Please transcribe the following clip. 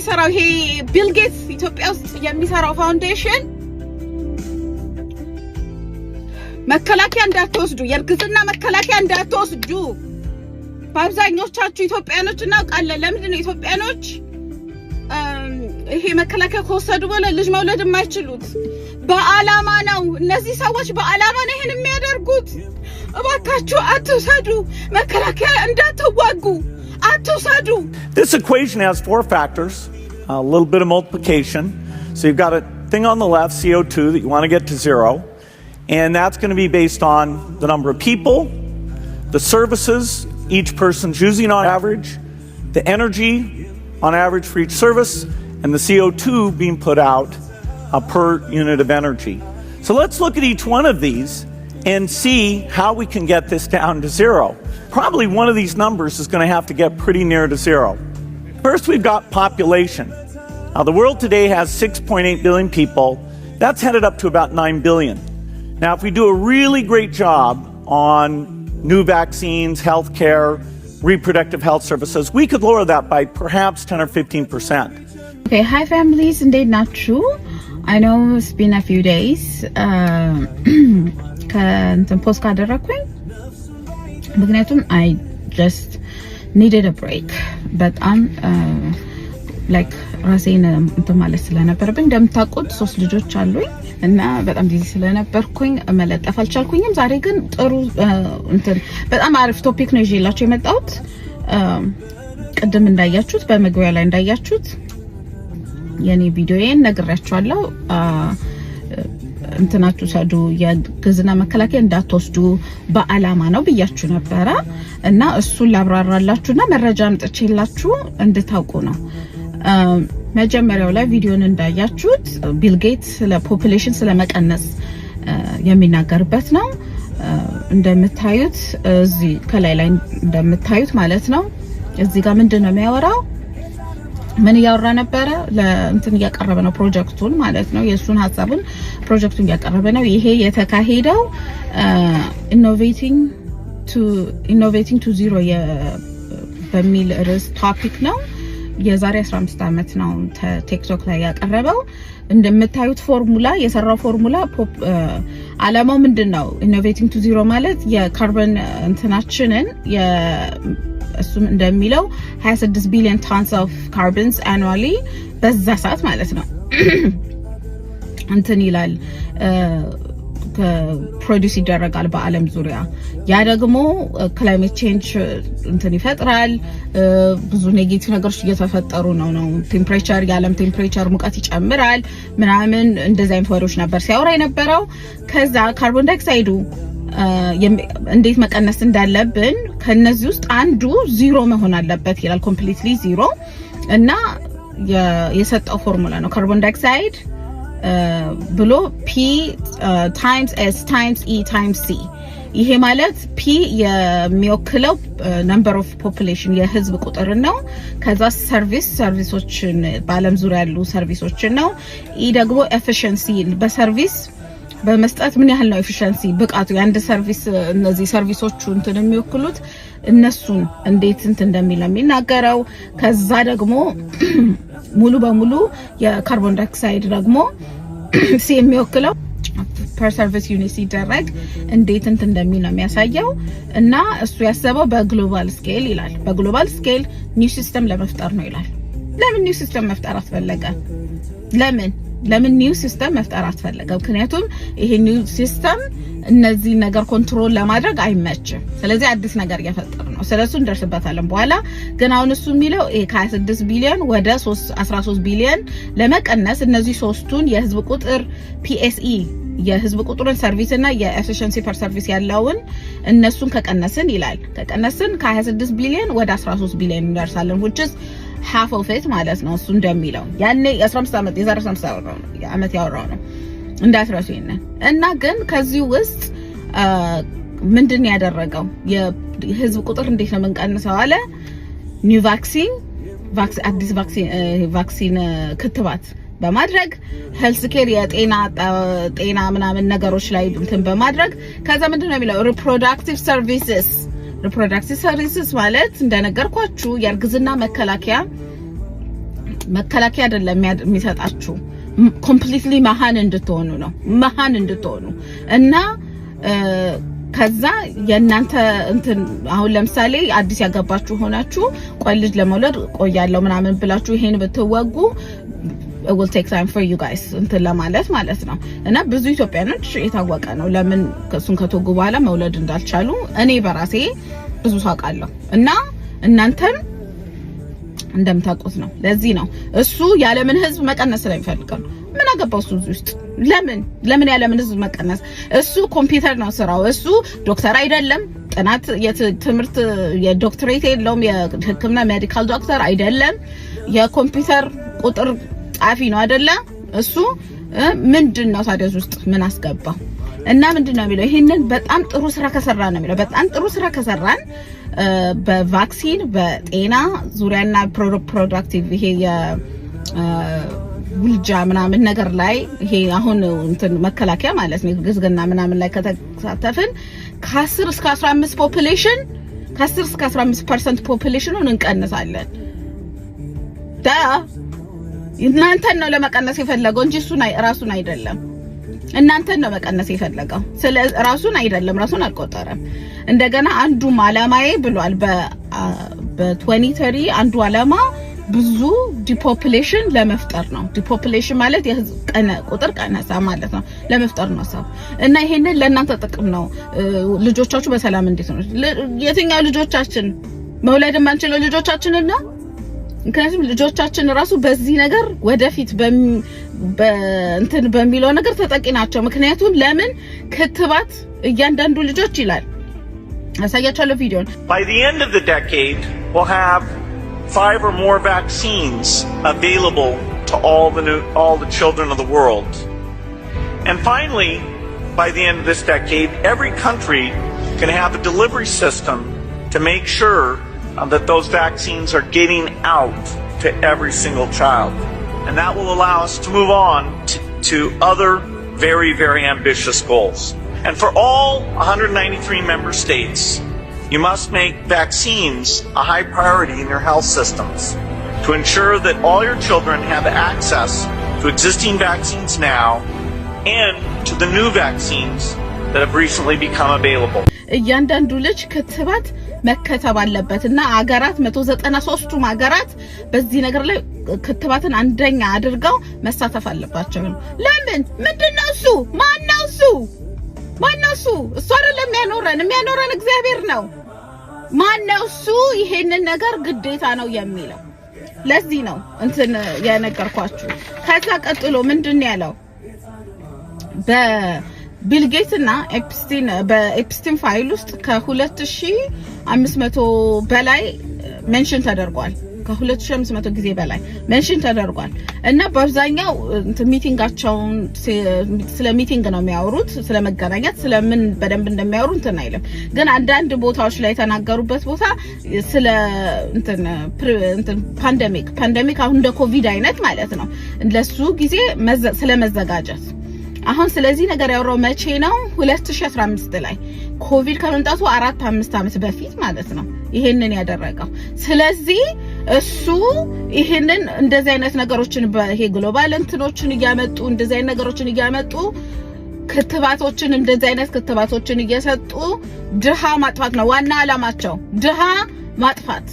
የሚሰራው ይሄ ቢል ጌትስ ኢትዮጵያ ውስጥ የሚሰራው ፋውንዴሽን መከላከያ እንዳትወስዱ የእርግዝና መከላከያ እንዳትወስዱ በአብዛኞቻችሁ ኢትዮጵያኖች እናውቃለን ለምንድን ነው ኢትዮጵያኖች ይሄ መከላከያ ከወሰዱ በኋላ ልጅ መውለድ የማይችሉት በአላማ ነው እነዚህ ሰዎች በአላማ ነው ይሄን የሚያደርጉት እባካችሁ አትውሰዱ መከላከያ እንዳትዋጉ አትውሰዱ This equation has four factors a little bit of multiplication so you've got a thing on the left CO2 that you want to get to zero and that's going to be based on the number of people the services each person's using on average the energy on average for each service and the CO2 being put out per unit of energy. So let's look at each one of these and see how we can get this down to zero. Probably one of these numbers is going to have to get pretty near to zero. First, we've got population. Now, the world today has 6.8 billion people. That's headed up to about 9 billion. Now, if we do a really great job on new vaccines, healthcare, reproductive health services, we could lower that by perhaps 10 or 15%. Okay, hi families, indeed not true. I know it's been a few days. Can post ካደረኩኝ ምክንያቱም I just needed a break but I'm like ራሴን እንትን ማለት ስለነበረብኝ እንደምታውቁት 3 ልጆች አሉኝ እና በጣም ቢዚ ስለነበርኩኝ መለጠፍ አልቻልኩኝም ዛሬ ግን ጥሩ እንትን በጣም አሪፍ ቶፒክ ነው ይዤላችሁ የመጣሁት ቅድም እንዳያችሁት በመግቢያ ላይ እንዳያችሁት የኔ ቪዲዮዬን ነግራችኋለሁ እንትናችሁ ሰዱ የግዝና መከላከያ እንዳትወስዱ በአላማ ነው ብያችሁ ነበረ እና እሱን ላብራራላችሁና መረጃ አምጥቼላችሁ እንድታውቁ ነው መጀመሪያው ላይ ቪዲዮን እንዳያችሁት ቢል ጌትስ ለፖፑሌሽን ስለመቀነስ የሚናገርበት ነው እንደምታዩት እዚህ ከላይ ላይ እንደምታዩት ማለት ነው እዚህ ጋር ምንድነው የሚያወራው ምን ያወራ ነበረ ለእንትን ያቀረበ ነው ፕሮጀክቱን ማለት ነው የሱን ሐሳቡን ፕሮጀክቱን ያቀረበ ነው ይሄ የተካሄደው ኢኖቬቲንግ ቱ ዚሮ በሚል ርዕስ ቶፒክ ነው የዛሬ 15 አመት ነው ቲክቶክ ላይ ያቀረበው እንደምታዩት ፎርሙላ የሰራው ፎርሙላ አላማው ምንድነው ኢኖቬቲንግ ቱ ዚሮ ማለት የካርበን እንትናችንን እሱም እንደሚለው 26 ቢሊዮን ቶንስ ኦፍ ካርበንስ አኑዋሊ በዛ ሰዓት ማለት ነው እንትን ይላል ፕሮዲዩስ ይደረጋል በአለም ዙሪያ ያ ደግሞ ክላይሜት ቼንጅ እንትን ይፈጥራል ብዙ ኔጌቲቭ ነገሮች እየተፈጠሩ ነው ቴምፕሬቸር የዓለም ቴምፕሬቸር ሙቀት ይጨምራል ምናምን እንደዛ አይነት ወሬዎች ነበር ሲያወራ የነበረው ከዛ ካርቦን ዳይኦክሳይዱ እንዴት መቀነስ እንዳለብን ከነዚህ ውስጥ አንዱ ዜሮ መሆን አለበት ይላል ኮምፕሊትሊ ዜሮ እና የሰጠው ፎርሙላ ነው ካርቦን ዳይኦክሳይድ ብሎ P times S times E times C ይሄ ማለት P የሚወክለው number of population የህዝብ ቁጥር ነው ከዛ ሰርቪሶችን በአለም ዙሪያ ያሉ ሰርቪሶችን ነው E ደግሞ efficiency በሰርቪስ በመስጠት ምን ያህል ነው ኤፊሺየንሲ ብቃቱ የአንድ ሰርቪስ እነዚህ ሰርቪሶቹ እንትን የሚወክሉት እነሱን እንዴት እንትን እንደሚል የሚናገረው ከዛ ደግሞ ሙሉ በሙሉ የካርቦን ዳይኦክሳይድ ደግሞ ሲ የሚወክለው ፐር ሰርቪስ ዩኒት ሲደረግ እንዴት እንትን እንደሚል ነው የሚያሳየው እና እሱ ያሰበው በግሎባል ስኬል ይላል በግሎባል ስኬል ኒው ሲስተም ለመፍጠር ነው ይላል ለምን ኒው ሲስተም መፍጠር አስፈለገ ለምን ኒው ሲስተም መፍጠር አስፈለገ ምክንያቱም ይሄ ኒው ሲስተም እነዚህ ነገር ኮንትሮል ለማድረግ አይመችም ስለዚህ አዲስ ነገር እየፈጠረ ነው ስለሱ እንደርስበታለን በኋላ ግን አሁን እሱ የሚለው ከ26 ቢሊዮን ወደ 13 ቢሊዮን ለመቀነስ እነዚህ ሶስቱን የህዝብ ቁጥር PSE የህዝብ ቁጥሩን ሰርቪስ እና የኤፊሺየንሲ ፐር ሰርቪስ ያለውን እነሱን ከቀነስን ይላል ከቀነስን ከ26 ቢሊዮን ወደ 13 ቢሊዮን እንደርሳለን which is half of it ማለት ነው እሱ እንደሚለው ያኔ 15 አመት የዛሬ 15 አመት ያወራው ነው እንዳትረሱ ይሄንን እና ግን ከዚህ ውስጥ ምንድን ያደረገው የህዝብ ቁጥር እንዴት ነው መንቀንሰው አለ ኒው ቫክሲን አዲስ ቫክሲን ክትባት በማድረግ ሄልዝ ኬር የጤና ምናምን ነገሮች ላይ እንትን በማድረግ ከዛ ምንድነው የሚለው ሪፕሮዳክቲቭ ሰርቪስስ ማለት እንደነገርኳችሁ የእርግዝና መከላከያ መከላከያ አይደለም የሚሰጣችሁ ኮምፕሊትሊ መሃን እንድትሆኑ ነው መሃን እንድትሆኑ እና ከዛ የናንተ እንትን አሁን ለምሳሌ አዲስ ያገባችሁ ሆናችሁ ቆይ ልጅ ለመውለድ ቆያለሁ ምናምን ብላችሁ ይሄን ብትወጉ it will take time for you guys እንትን ለማለት ማለት ነው እና ብዙ ኢትዮጵያኖች የታወቀ ነው ለምን ከሱን ከተወጉ በኋላ መውለድ እንዳልቻሉ እኔ በራሴ ብዙ ሳውቃለሁ እና እናንተም እንደምታውቁት ነው ለዚህ ነው እሱ ያለምን ህዝብ መቀነስ ስለሚፈልግ ነው ምን አገባው እሱ ውስጥ ለምን ያለምን ህዝብ መቀነስ እሱ ኮምፒውተር ነው ስራው እሱ ዶክተር አይደለም ጥናት የትምህርት የዶክተሬት የለውም የህክምና ሜዲካል ዶክተር አይደለም የኮምፒውተር ቁጥር ጻፊ ነው አይደለ እሱ ምንድነው ታዲያ ውስጥ ምን አስገባው እና ምንድነው የሚለው ይሄንን በጣም ጥሩ ስራ ከሰራ ነው የሚለው በጣም ጥሩ ስራ ከሰራን በቫክሲን በጤና ዙሪያና ፕሮዳክቲቭ ይሄ ውልጃ ምናምን ነገር ላይ ይሄ አሁን እንትን መከላከያ ማለት ነው ግዝግና ምናምን ላይ ከተሳተፍን ከ10 እስከ 15 ፖፑሌሽን ከ10 እስከ 15% ፖፑሌሽኑን እንቀንሳለን እናንተን ነው ለመቀነስ የፈለገው እንጂ እሱን ራሱን አይደለም እናንተን ነው መቀነስ የፈለገው ስለ ራሱን አይደለም ራሱን አልቆጠረም እንደገና አንዱ ዓላማዬ ብሏል በ2030 አንዱ ዓላማ ብዙ ዲፖፑሌሽን ለመፍጠር ነው ዲፖፑሌሽን ማለት የህዝብ ቁጥር ቀነሳ ማለት ነው ለመፍጠር ነው ሀሳብ እና ይሄንን ለእናንተ ጥቅም ነው ልጆቻችሁ በሰላም እንዴት ነው የትኛው ልጆቻችን መውለድ ማንችለው ልጆቻችንን ነው ምክንያቱም ልጆቻችን ራሱ በዚህ ነገር ወደፊት በእንትን በሚለው ነገር ተጠቂ ናቸው ምክንያቱም ለምን ክትባት እያንዳንዱ ልጆች ይላል አሳያችኋለሁ ቪዲዮን By the end of the decade we'll have 5 or more vaccines available to all the children of the world. And finally, by the end of this decade, every country can have a delivery system to make sure that those vaccines are getting out to every single child. And that will allow us to move on to other very, very ambitious goals. And for all 193 member states, you must make vaccines a high priority in your health systems to ensure that all your children have access to existing vaccines now and to the new vaccines that have recently become available. እያንዳንዱ ልጅ ክትባት መከተብ አለበትና አገራት 193ቱ አገራት በዚህ ነገር ላይ ክትባትን አንደኛ አድርገው መሳተፍ አለባቸው። ለምን ምንድነው እሱ ማነው እሱ አይደለም የሚያኖረን እግዚአብሔር ነው ማነው እሱ ይሄንን ነገር ግዴታ ነው የሚለው ለዚህ ነው እንትን ያነገርኳችሁ ከዛ ቀጥሎ ምንድነው ያለው በቢል ጌትስ እና በኤፕስቲን ፋይል ውስጥ ከ2500 በላይ ሜንሽን ተደርጓል ከ2500 ጊዜ በላይ ሜንሽን ተደርጓል እና በአብዛኛው ሚቲንጋቸውን ስለ ሚቲንግ ነው የሚያወሩት ስለ መገናኘት ስለምን በደንብ እንደሚያወሩ እንትን አይልም ግን አንዳንድ ቦታዎች ላይ ተናገሩበት ቦታ ስለ እንትን ፓንደሚክ አሁን እንደ ኮቪድ አይነት ማለት ነው ለሱ ጊዜ ስለ መዘጋጀት አሁን ስለዚህ ነገር ያወራው መቼ ነው 2015 ላይ ኮቪድ ከመምጣቱ 4-5 አመት በፊት ማለት ነው ይሄንን ያደረገው ስለዚህ እሱ ይሄንን እንደዚህ አይነት ነገሮችን በይሄ ግሎባል እንትኖችን እያመጡ እንደዚህ አይነት ነገሮችን እያመጡ ክትባቶችን እንደዚህ አይነት ክትባቶችን እየሰጡ ድሃ ማጥፋት ነው ዋና አላማቸው ድሃ ማጥፋት